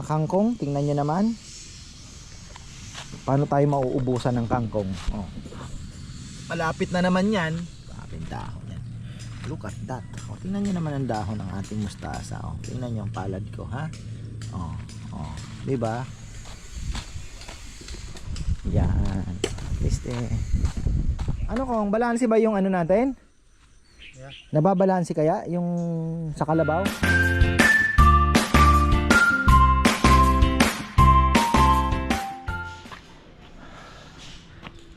kangkong, tingnan nyo naman. Paano tayo mauubusan ng kangkong? Oh. Malapit na naman yan. Grabe ang dahon yan. Look at that. Oh, tingnan nyo naman ang dahon ng ating mustasa. Oh, tingnan nyo ang palad ko, ha? Oh, oh. Diba? Yan. At least ano kung balanse ba yung ano natin? Yeah. Nababalanse kaya yung sa kalabaw?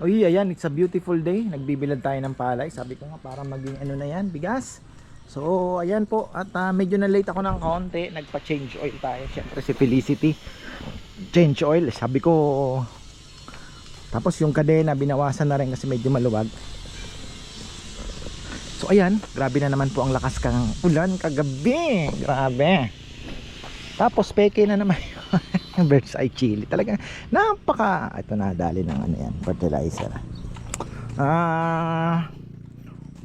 Uy, ayan, it's a beautiful day. Nagbibilad tayo ng palay. Sabi ko nga para maging ano na yan, bigas. So, ayan po. At medyo na late ako ng konti. Nagpa-change oil tayo. Siyempre si Felicity. Change oil. Sabi ko, tapos yung kadena, binawasan na rin kasi medyo maluwag. So, ayan. Grabe na naman po ang lakas kang ulan kagabi. Grabe. Tapos, peke na naman yung bird's eye chili. Talaga, napaka, ito na, dali ng ano yan, fertilizer.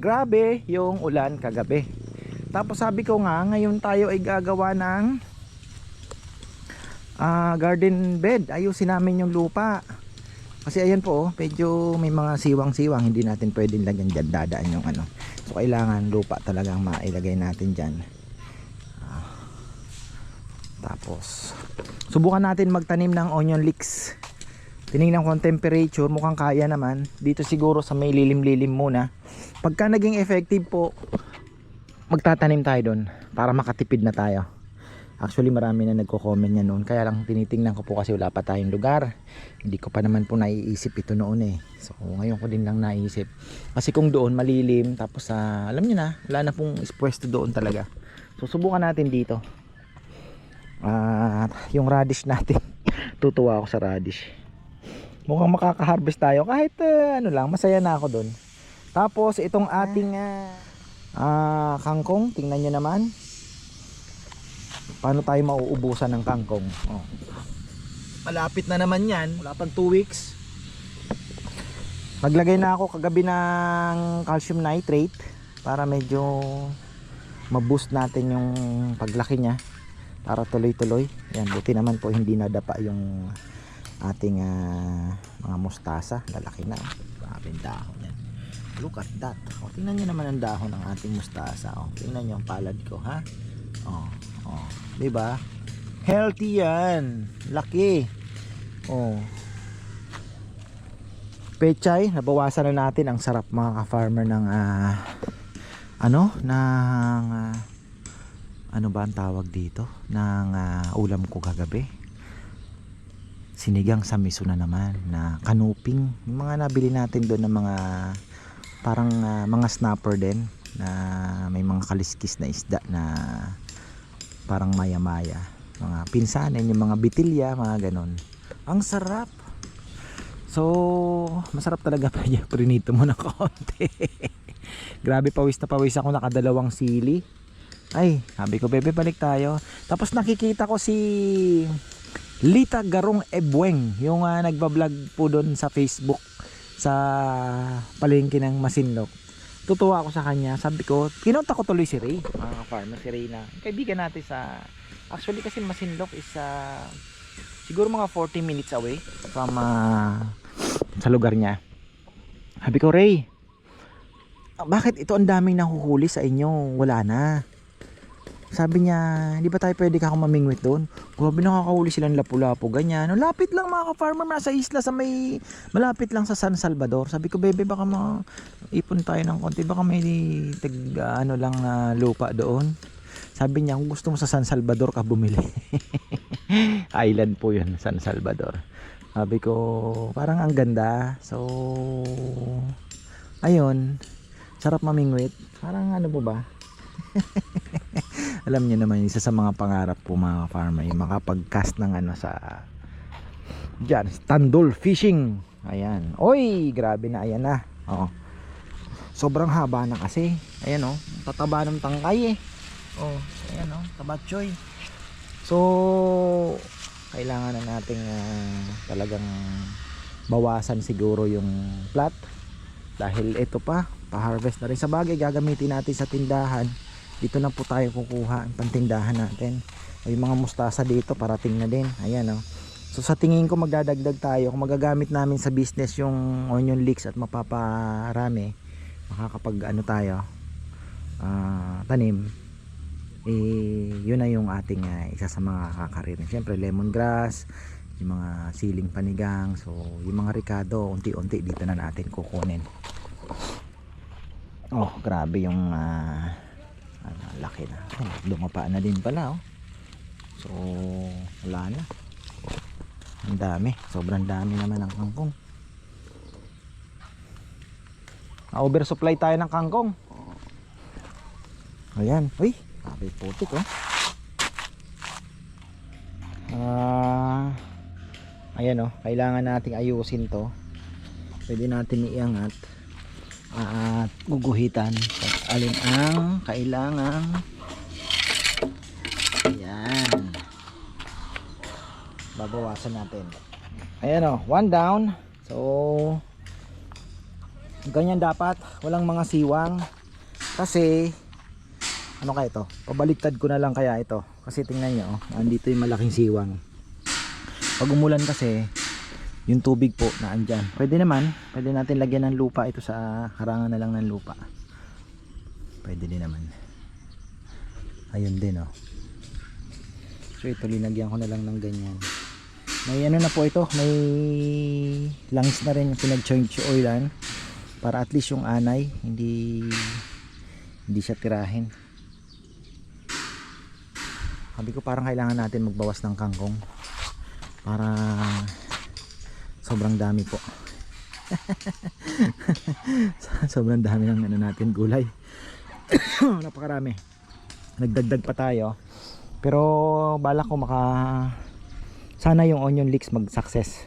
Grabe yung ulan kagabi. Tapos sabi ko nga, ngayon tayo ay gagawa ng garden bed. Ayusin namin yung lupa. Kasi ayan po, medyo may mga siwang-siwang. Hindi natin pwedeng lagyan dyan, dadaan yung ano. So kailangan lupa talagang mailagay natin dyan. Tapos subukan natin magtanim ng onion leeks. Tinignan ko ang temperature, mukhang kaya naman. Dito siguro sa may lilim-lilim muna. Pagka naging effective po, magtatanim tayo doon para makatipid na tayo. Actually marami na nagko-comment niya noon. Kaya lang tinitingnan ko po kasi wala pa tayong lugar. Hindi ko pa naman po naiisip ito noon eh. So ngayon ko din lang naisip. Kasi kung doon malilim, tapos alam niyo na, wala na pong pwesto doon talaga. So subukan natin dito. Yung radish natin. Tutuwa ako sa radish. Mukhang makaka-harvest tayo kahit ano lang, masaya na ako doon. Tapos itong ating kangkong, tingnan nyo naman. Paano tayo mauubusan ng kangkong? Oh. Malapit na naman yan. Wala pang 2 weeks. Naglagay na ako kagabi ng calcium nitrate para medyo ma-boost natin yung paglaki niya. Para tuloy-tuloy. Yan, buti naman po hindi nadapa yung ating mga mustasa. Lalaki na. Grabe ang dahon yan. Look at that. Oh, tingnan nyo naman ang dahon ng ating mustasa. Oh, tingnan nyo ang palad ko, ha? Oh, oh. Diba? Healthy yan. Laki. Oh. Pechay, nabawasan na natin. Ang sarap mga ka-farmer ng ano ba ang tawag dito ng ulam ko kagabi. Sinigang sa miso na naman na kanuping. Yung mga nabili natin doon ng mga parang mga snapper din na may mga kaliskis na isda na parang maya-maya. Mga pinsanin, yung mga bitilya, mga ganon. Ang sarap. So, masarap talaga pa niya. Prinito mo na konti. Grabe, pawis na pawis ako, nakadalawang sili. Ay, sabi ko, bebe, balik tayo. Tapos nakikita ko si Lita Garong Ebweng, yung nagbablog po doon sa Facebook sa palengke ng Masinloc. Tutuwa ako sa kanya. Sabi ko, kinontak ko tuloy si Ray, mga farmer, si Ray na kaibigan natin sa, actually kasi Masinloc is siguro mga 40 minutes away from sa lugar niya. Sabi ko, Ray, bakit ito ang daming nahuhuli sa inyo? Wala na. Sabi niya, hindi ba tayo pwede ka akong mamingwit doon? Grabe, nakakahuli silang lapu-lapu, ganyan. No, lapit lang mga ka-farmer, nasa isla sa may, malapit lang sa San Salvador. Sabi ko, bebe, baka maipon tayo ng konti, baka may ano lang na lupa doon. Sabi niya, kung gusto mo sa San Salvador ka bumili. Island po yun, San Salvador. Sabi ko, parang ang ganda. So, ayun, sarap mamingwit. Parang ano po ba? Alam niyo naman, isa sa mga pangarap po mga farmer, yung makapag-cast ng ano sa dyan, standol fishing. Ayan, oy, grabe na, ayan na. Oo. Sobrang haba na kasi. Ayan o, tataba ng tangkay eh. Oh, ayan o, tabatchoy. So, kailangan na nating talagang bawasan siguro yung plat. Dahil ito pa-harvest na rin. Sa bagay, gagamitin natin sa tindahan. Dito na po tayo kukuha ang pantindahan natin. Yung mga mustasa dito parating na din. Ayan oh. So sa tingin ko magdadagdag tayo. Kung magagamit namin sa business yung onion leeks at mapaparami, makakapag ano tayo, tanim, yun na yung ating isa sa mga kakarin. Siyempre lemongrass, yung mga siling panigang. So yung mga ricado unti-unti dito na natin kukunin. Oh grabe yung laki na. Lumapa na din pala oh. So wala na. Ang dami, sobrang dami naman ng kangkong. Oversupply tayo ng kangkong. Ayan, uy, grabe putik oh. Ayan oh, kailangan nating ayusin to. Pwede natin iangat at guguhitan kung alin ang kailangan. Ayan, babawasan natin. Ayan oh, one down. So ganyan dapat, walang mga siwang. Kasi ano kaya ito, pabaliktad ko na lang kaya ito. Kasi tingnan nyo oh, andito yung malaking siwang. Pag umulan kasi yung tubig po na andyan, pwede naman, pwede natin lagyan ng lupa ito, sa harangan na lang ng lupa. Pwede din naman. Ayun din oh. So ito, linagyan ko na lang ng ganyan. May ano na po ito, may langis na rin yung pinag-change oilan para at least yung anay hindi siya tirahin. Sabi ko parang kailangan natin magbawas ng kangkong para sobrang dami po. Sobrang dami ng ano natin, gulay. Napakarami. Nagdagdag pa tayo. Pero balak ko sana yung onion leeks mag-success.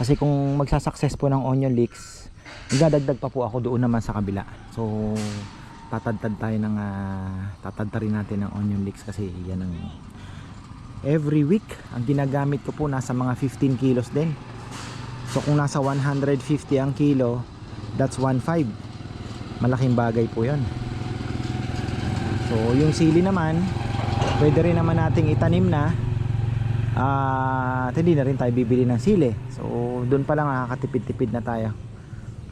Kasi kung magsa-success po ng onion leeks, magdadagdag pa po ako doon naman sa kabila. So tatadtad rin natin ng onion leeks kasi yan ang every week ang ginagamit ko po, nasa mga 15 kilos din. So kung nasa 150 ang kilo, that's 1.5. Malaking bagay po yun. So yung sili naman, pwede rin naman nating itanim na at hindi na rin tayo bibili ng sili. So doon pa lang nakakatipid-tipid na tayo.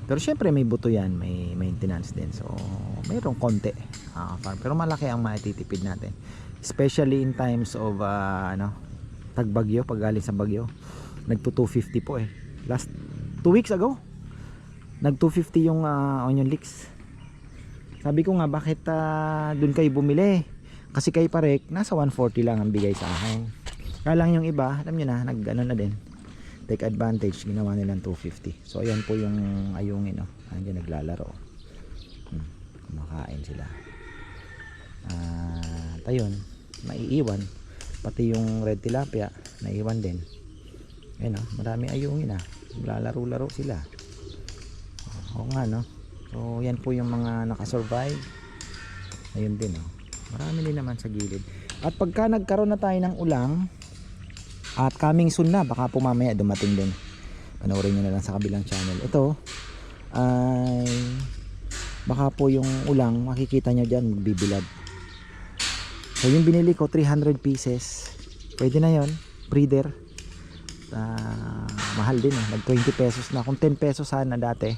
Pero syempre may buto yan, may maintenance din. So mayroong konti pero malaki ang maititipid natin, especially in times of tagbagyo. Pag galing sa bagyo, nagto 250 po eh. Last 2 weeks ago nag 250 yung onion leeks. Sabi ko nga bakit doon kayo bumili, kasi kay Parek nasa 140 lang ang bigay sa akin. Kaya lang yung iba, alam nyo na, nag-ano na din, take advantage, ginawa nilang 250. So ayan po yung ayungin oh. Andiyan naglalaro. Kumakain sila. Ayun, maiiwan. Pati yung red tilapia, naiwan din. Ayun oh, maraming ayungin Lalaro-laro sila. Oo nga no. So yan po yung mga nakasurvive. Ayun din oh. Marami din naman sa gilid. At pagka nagkaroon na tayo ng ulang, at coming soon na, baka po mamaya dumating din, panoorin nyo na lang sa kabilang channel. Ito ay baka po yung ulang makikita nyo dyan, magbibilad. So yung binili ko 300 pieces, pwede na yon, breeder. Mahal din nag 20 pesos na. Kung 10 pesos sana dati,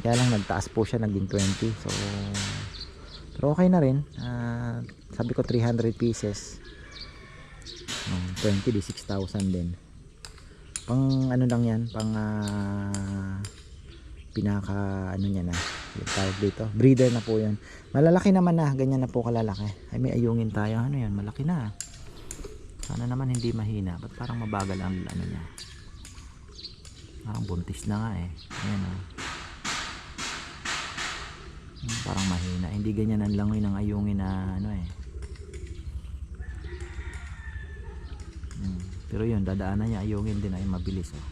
kaya lang nagtaas po siya, naging 20. So pero okay na rin. Sabi ko 300 pieces, 20 di 6,000 din. Pang ano lang yan, pang pinaka ano niya na, yung tawag dito, breeder na po yan. Malalaki naman na, ganyan na po kalalaki. Ay may ayungin tayo, ano yan, malaki na. Sana naman hindi mahina. Ba't parang mabagal ang ano niya, parang buntis na nga eh. Ayan oh. Parang mahina, hindi ganyan ang langoy ng ayungin na ano eh. Pero yun, dadaanan niya ayungin din ay mabilis oh.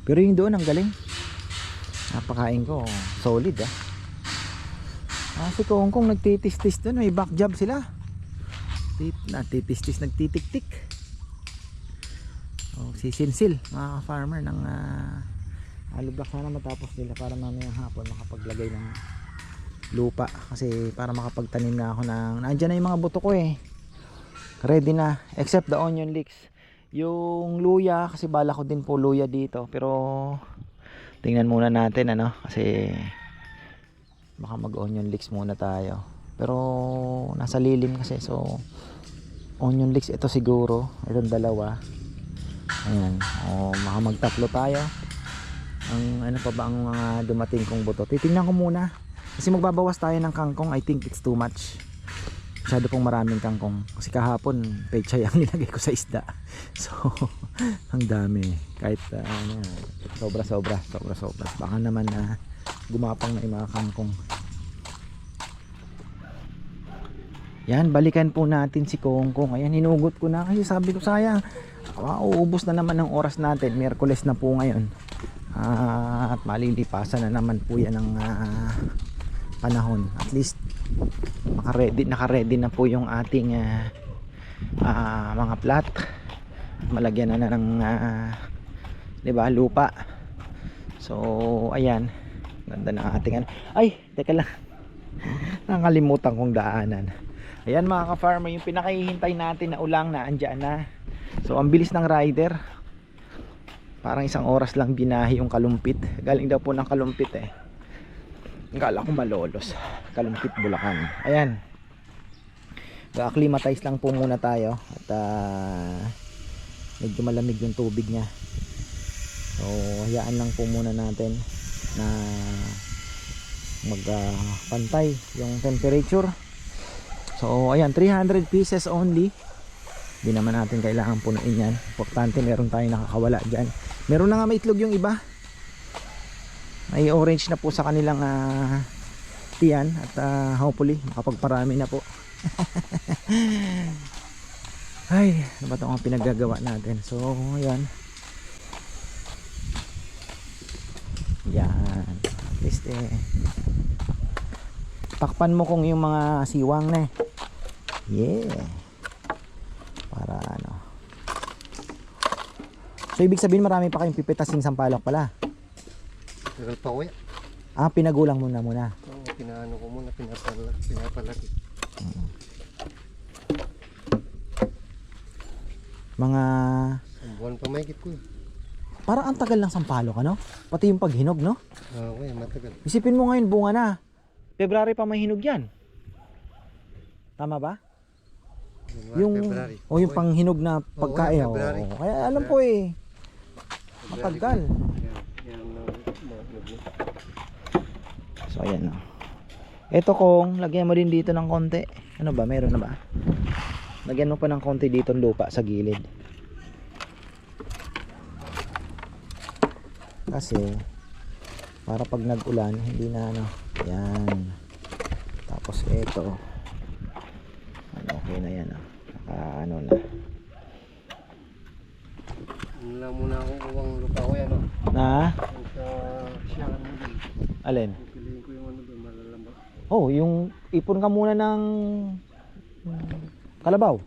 Pero yung doon ang galing, napakain ko solid si Kongkong nagtitis-tis doon, may back job sila. Nagtitis-tis, nagtitik-tik. Si Sinsil, mga farmer ng alubak, sana matapos nila para mamaya hapon makapaglagay ng lupa kasi para makapagtanim na ako ng nandiyan na yung mga buto ko eh, ready na except the onion leeks. Yung luya kasi bala ko din po luya dito, pero tingnan muna natin ano, kasi baka mag onion leeks muna tayo, pero nasa lilim kasi, so onion leeks ito siguro, itong dalawa. Ayan, baka magtatlo tayo. Ang ano pa ba ang mga dumating kong buto, titingnan ko muna kasi magbabawas tayo ng kangkong. I think it's too much, masyado pong maraming kangkong kasi kahapon pechay ang nilagay ko sa isda. So ang dami, kahit ano, sobra baka naman gumapang na yung mga kangkong. Yan, balikan po natin si Kongkong. Ayan, hinugot ko na kasi sabi ko sayang, uubos na naman ng oras natin. Miyerkules na po ngayon, at malilipasan na naman po yan ng panahon. At least naka-ready na po yung ating mga plat. Malagyan na ng 'di ba, lupa. So ayan, ganda ng ating ay teka lang, nakalimutan kong daanan. Ayan mga ka-farmer, yung pinakahihintay natin na ulang na andyan na. So ang bilis ng rider, parang isang oras lang binahi yung Kalumpit. Galing daw po ng Kalumpit eh. Akala ko Malolos, Kalumpit, Bulacan. Ayan, ga-acclimatize lang po muna tayo at medyo malamig yung tubig niya. So hayaan lang po muna natin na magpantay yung temperature. So ayan, 300 pieces only. Hindi naman natin kailangan punuin yan. Importante meron tayong nakakawala dyan. Meron na nga may itlog yung iba. May orange na po sa kanilang tiyan. At hopefully makapagparami na po. Ay, ano ba ito ang pinaggagawa natin? So ayan. Yan, at least takpan mo kung yung mga siwang na yeah, para ano. So ibig sabihin marami pa kayong pipitasing sampalok pala. Tagal pa ko yan. Pinagulang muna. Oo, pinaano ko muna, pinapalaki. Mga Ang buwan pa mahigit ko. parang ang tagal ng sampalok ano? Pati yung paghinog no? Oo, matagal. Isipin mo ngayon bunga na, February pa may hinog yan. Tama ba? Yung February. yung panghinog na pagkain. February. Kaya alam ko eh, matagal. So ayan o. Ito kung lagyan mo din dito ng konti. Ano ba, meron na ba? Lagyan mo pa ng konti dito ng lupa sa gilid. Kasi para pag nag-ulan hindi na ano. Yan. Tapos ito. Okay na yan o. Ano na. Ano lang muna akong uwang lupa ko yan. Na? Sa siyangan mo din. Alin? Pipiliin ko yung ano doon, malalamba. Oh, yung ipon ka muna ng kalabaw.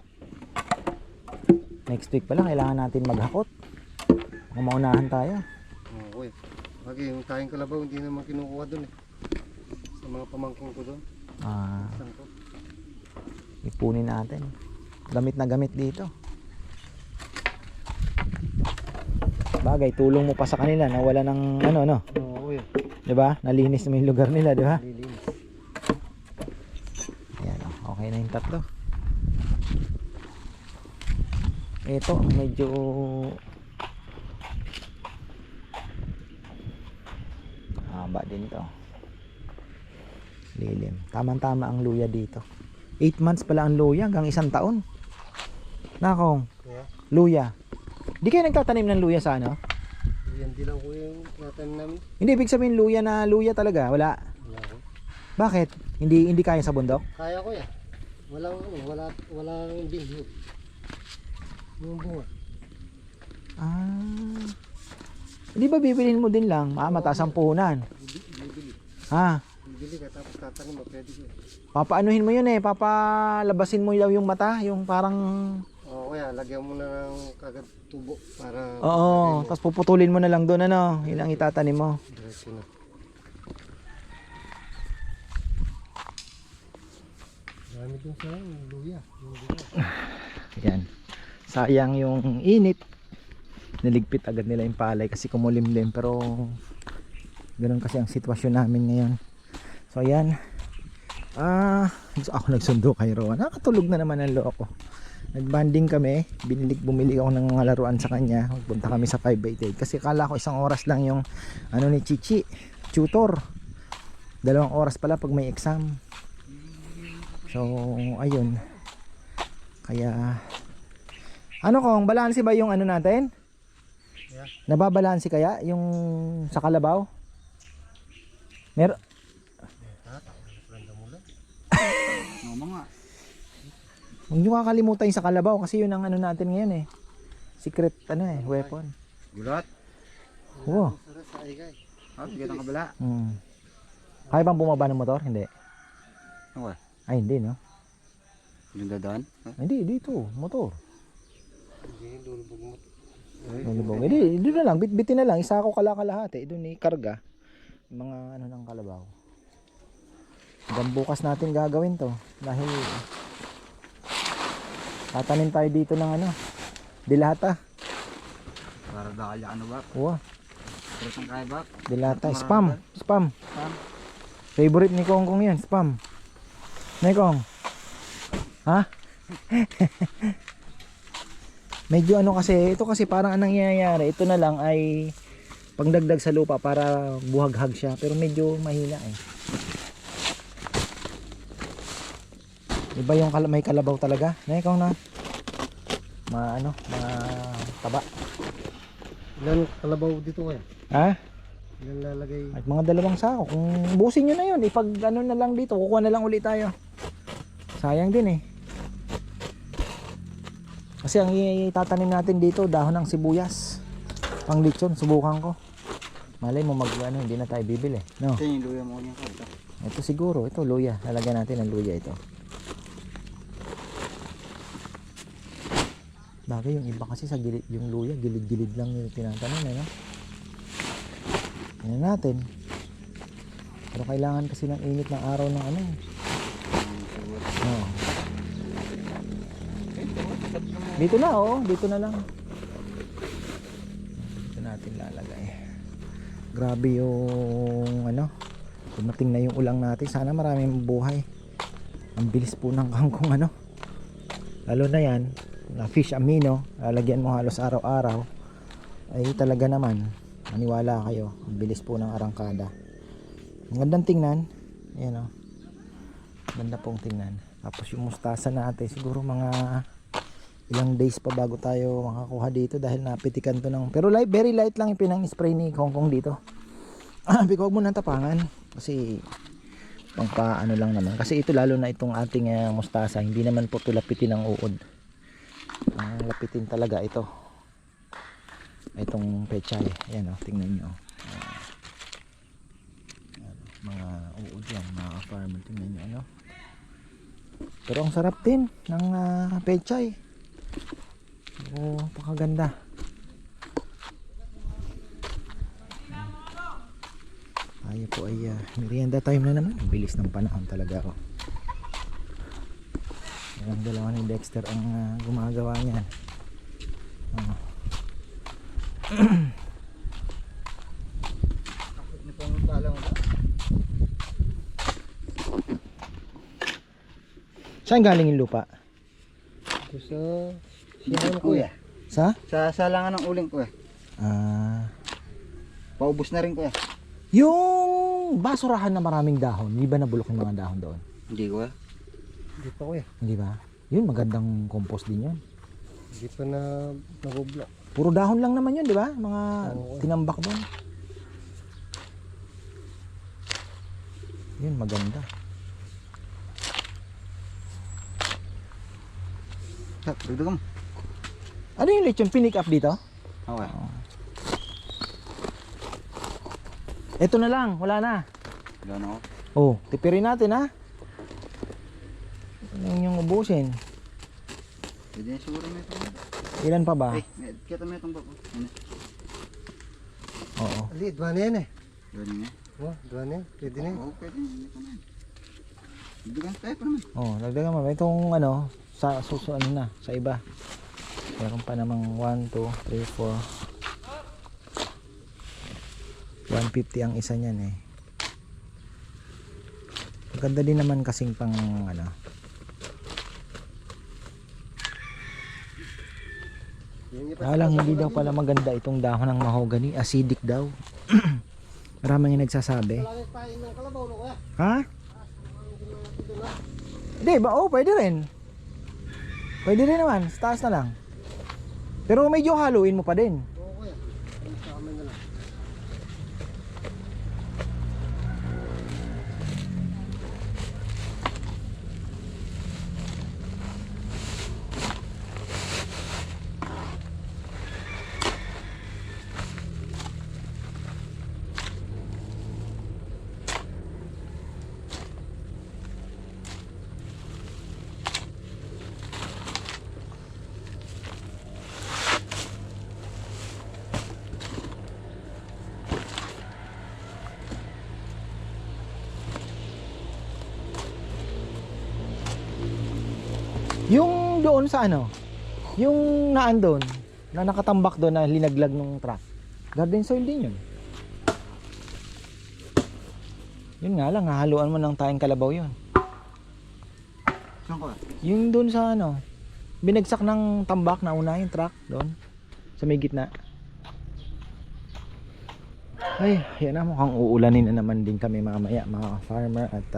Next week pala kailangan natin maghakot. Kung maunahan tayo. Oo, okay. Bagay, yung tayong kalabaw hindi naman kinukuha doon eh. Sa mga pamangking ko doon. Saan ko? Ipunin natin. Gamit na gamit dito. Bagay, tulong mo pa sa kanila na wala ng ano no. Oo, okay. 'Di ba? Nalinis mo yung lugar nila, 'di ba? Lilinis. Ayan, okay na yung tatlo. Ito, medyo haba din to. Lilim. Tama-tama ang luya dito. 8 months pala ang luya hanggang 1 taon. Nakong, Yeah. luya. Di kayo nagtatanim ng luya sa ano? Yan din lang ko yung tinatanim namin. Hindi ibig sabihin luya na luya talaga, wala. Wala ko. Bakit? Hindi kaya sa bundok? Kaya ko yan. Walang bihyo. Yung bunga. Hindi ba bibilhin mo din lang? Mataas ang puhunan. Bibili. Ha? Bibili ka tapos tatanim mo. Pwede ko. Papaanuhin mo yun eh. Papalabasin mo daw yung mata. Yung parang... Oo, kaya lagyan mo na ng kagad tubo para... Oo. Tapos puputulin mo na lang doon ano. Yun ang itatanim mo. Diretso na. Marami din sa luya. Yung luya. Yan. Sayang yung init. Niligpit agad nila yung palay kasi kumulimlim. Pero ganun kasi ang sitwasyon namin ngayon. So ayan. Ako nagsundo kay Rowan. Nakatulog na naman ang loo ko. Nagbanding kami. Bumili ako ng mga laruan sa kanya. Magpunta kami sa 588. Kasi kala ko isang oras lang yung ano ni Chichi, tutor. 2 oras pala pag may exam. So ayun. Kaya ano kung balanse ba yung ano natin? Yeah. Nababalanse kaya yung sa kalabaw? Meron. Huwag nyo kakalimutan yung sa kalabaw kasi yun ang ano natin ngayon eh. Secret ano eh, weapon. Gulat. Oo. Bigat ang kabila. Kaya bang bumaba ng motor? Hindi. Okay. Ay hindi no? Yung dadaan? Hindi, dito, motor. Hindi, lulubog mo. Lulubog. Hindi, dito na lang, bitbitin na lang. Isa ako kalakalahati. Doon ni karga. Mga ano ng kalabaw. Hanggang bukas natin gagawin to. Dahil tatanim tayo dito ng ano, dilata. Para dakal ano ba? Wow. Pero saan kaya ba? Dilata, spam. Favorite ni Kongkong yan, spam. Nekong. Ha? Medyo ano kasi, ito kasi parang anong nangyayari, ito na lang ay pangdagdag sa lupa para buhaghag siya, pero medyo mahina eh. Iba yung may kalabaw talaga. Nekong na. Taba. Ilan kalabaw dito kaya? Ha? Ilan lalagay? At mga 2 sako. Kung busin nyo na yun, ipag ano na lang dito, kukuha na lang ulit tayo. Sayang din eh. Kasi ang itatanim natin dito, dahon ng sibuyas. Pang lechon, subukan ko. Malay mo hindi na tayo bibili. No? Ito yung luya mo niya. Ito siguro, ito luya. Lalagyan natin ng luya ito. Bagay yung iba kasi sa gilid, yung luya, gilid-gilid lang yung tinatanim eh, no? Tingnan natin. Pero kailangan kasi ng init ng araw ng ano. Oh. Dito na dito na lang. Dito natin lalagay. Grabe yung ano. Dumating na yung ulang natin. Sana maraming buhay. Ang bilis po ng kangkong ano. Lalo na yan, na fish amino, lalagyan mo halos araw-araw. Ay talaga naman, maniwala kayo, ang bilis po ng arangkada. Ang gandang tingnan. Ayan o. Ganda pong tingnan. Tapos yung mustasa natin, siguro mga ilang days pa bago tayo makakuha dito dahil napitikan to ng, pero light, very light lang yung pinang-spray ni Kongkong dito. Huwag mo nang tapangan kasi pang paano lang naman, kasi ito lalo na itong ating mustasa, hindi naman po ito lapitin ng uod. Ang lapitin talaga ito, itong pechay. Ayan o, tingnan nyo. Mga uod yan, mga farmer, tingnan nyo ano. Pero ang sarap din ng pechay. Pakaganda. Tayo po ay merienda time na naman. Ang bilis ng panahon talaga. Ang dalawa ni Dexter ang gumagawa niyan. Saan galing yung lupa? Ito sa Siya kuya. Sa? Sa salangan ng uling kuya. Paubos na rin kuya. Yung basurahan na maraming dahon, hindi ba nabulok yung mga dahon doon? Hindi kuya. Hindi pa kuya. Hindi ba? Yun, magandang compost din yun. Hindi pa na nabubla. Puro dahon lang naman yun, di ba? Mga tinambak doon. Yun, maganda. Dugdug mo. Ano yung lechon? Pinick up dito? Okay. Ito na lang, wala na. Wala na ako. Oh, tipirin natin ha. Ano yung ubusin? Pwede na siguro may ito. Ilan pa ba? Kita may itong bako. Oo. Ali, dua na yan eh. Gano'n niya. Oh, dua na yan. Pwede na yan. Oo, pwede. Hindi ko na yan. Dagdagan tayo pa naman. Oh, dagdagan mo. Itong ano, sa suso ano na, sa iba. Meron pa namang 1, 2, 3, 4. 150 ang isa niyan eh. Maganda din naman kasing pang ano. Lang hindi daw pala maganda itong dahon ng mahogany, acidic daw. Maraming yung nagsasabi. Ha? Hindi ba? Oh, pwede rin. Pwede rin naman, sa taas na lang. Pero medyo haluin mo pa din. Yung doon sa ano, yung naan doon, na nakatambak doon na linaglag ng truck, garden soil din yun. Yun nga lang, hahaluan mo ng tayong kalabaw yun. Saan ko? Yung doon sa ano, binagsak ng tambak na una yung truck doon, sa may gitna. Ay, yan na, mukhang uulanin na naman din kami mamaya mga farmer. At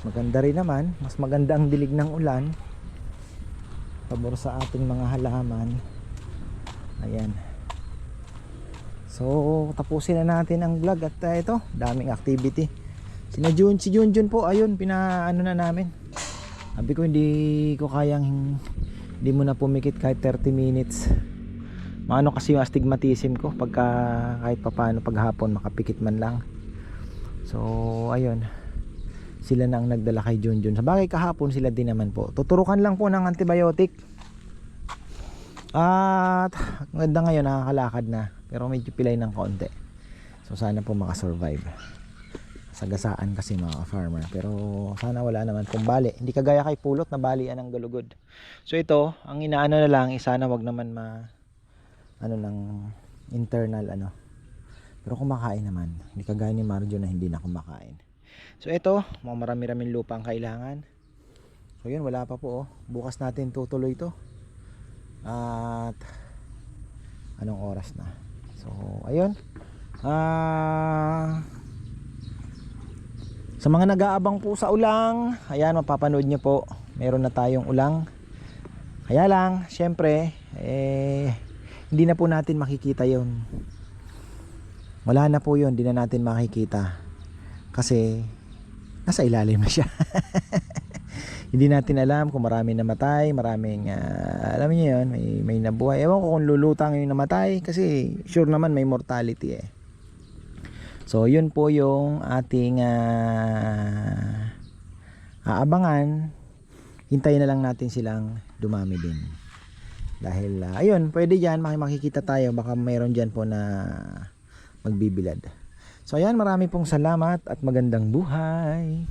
maganda rin naman, mas maganda ang dilig ng ulan, pabor sa ating mga halaman. Ayan, so tapusin na natin ang vlog. At ito, daming activity. Si Junjun po, ayun, pinaano na namin. Sabi ko hindi ko kayang, hindi mo na pumikit kahit 30 minutes. Maano kasi yung astigmatism ko pagka kahit papaano paghapon makapikit man lang. So ayun, sila na ang nagdala kay Junjun. Sa bagay kahapon sila din naman po. Tuturukan lang po ng antibiotic. At ganda ngayon, nakakalakad na. Pero medyo pilay ng konti. So sana po makasurvive. Sagasaan kasi mga farmer. Pero sana wala naman pong bali. Hindi kagaya kay Pulot na balian ng galugod. So ito, ang inaano na lang, sana wag naman ano ng internal ano. Pero kumakain naman. Hindi kagaya ni Marjo na hindi na kumakain. So ito, mga marami-raming lupa ang kailangan. So yun, wala pa po oh. Bukas natin tutuloy ito. At anong oras na? So ayun. Sa mga nag-aabang po sa ulang, ayan, mapapanood nyo po. Meron na tayong ulang. Kaya lang, syempre, hindi na po natin makikita yon. Wala na po yun, hindi na natin makikita. Kasi nasa ilalim na siya. Hindi natin alam kung marami namatay, maraming alam niyo yun, may nabuhay. Ewan ko kung lulutang yung namatay kasi sure naman may mortality eh. So yun po yung ating aabangan. Hintayin na lang natin silang dumami din. Dahil ayun, pwede dyan makikita tayo, baka mayroon dyan po na magbibilad. So ayan, marami pong salamat at magandang buhay.